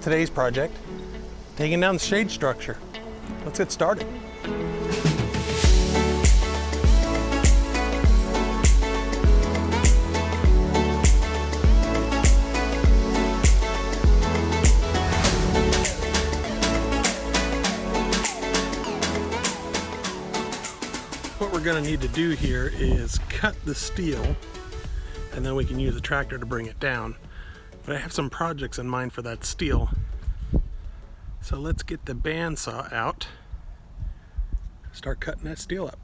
today's project, taking down the shade structure. Let's get started. What we're going to need to do here is cut the steel, and then we can use the tractor to bring it down. But I have some projects in mind for that steel. So let's get the bandsaw out, start cutting that steel up.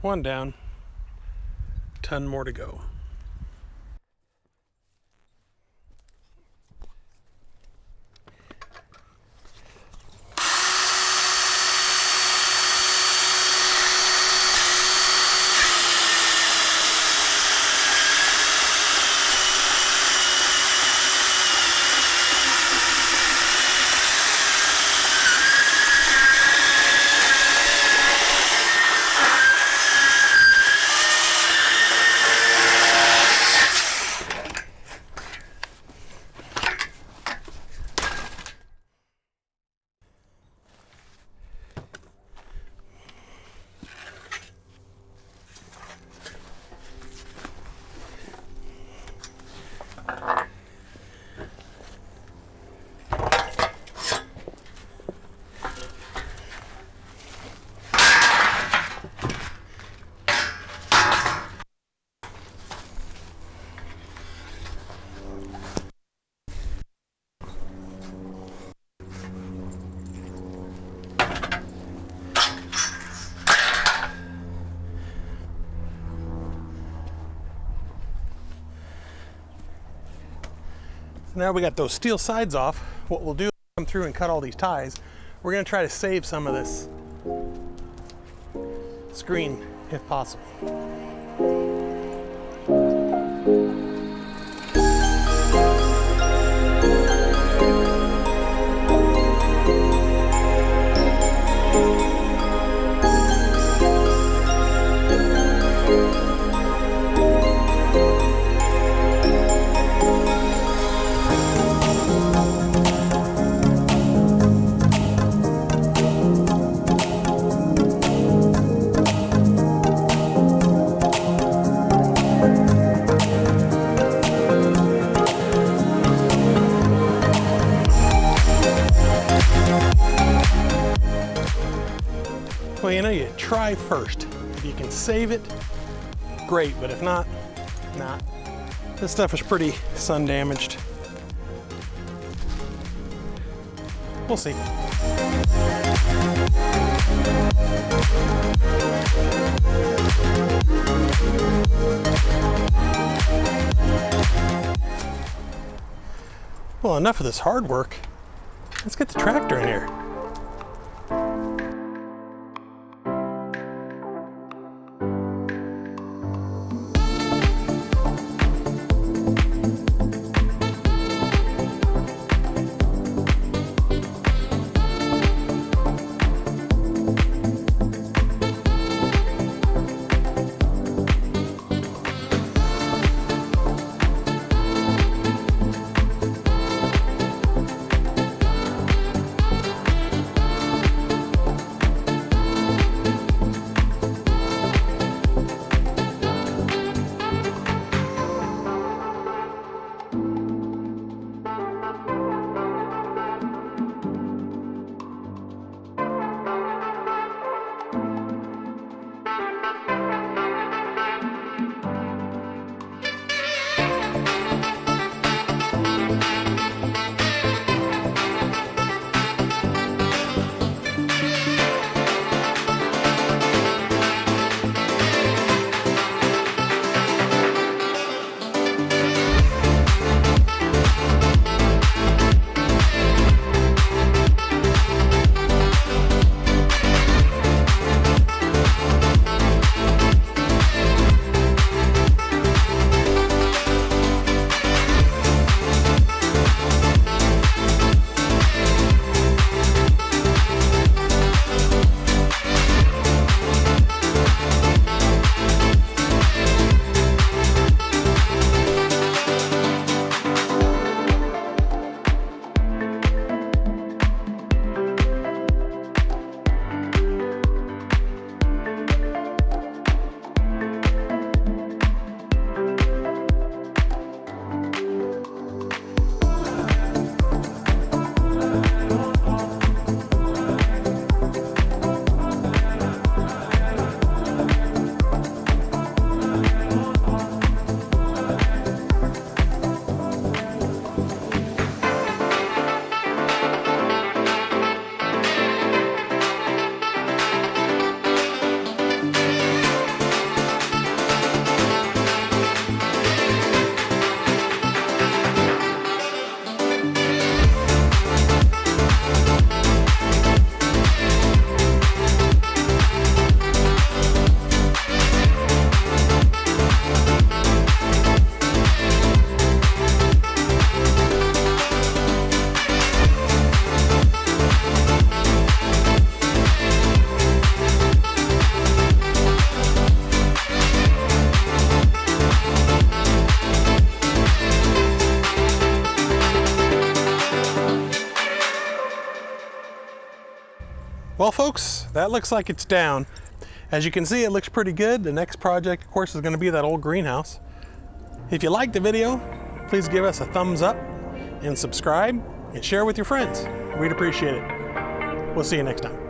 One down, ton more to go. Now we got those steel sides off. What we'll do is come through and cut all these ties. We're going to try to save some of this screen if possible. Well, you know, you try first. If you can save it, great, but if not, nah. This stuff is pretty sun damaged. We'll see. Well, enough of this hard work. Let's get the tractor in here. Well folks, that looks like it's down. As you can see, it looks pretty good. The next project, of course, is going to be that old greenhouse. If you liked the video, please give us a thumbs up and subscribe and share with your friends. We'd appreciate it. We'll see you next time.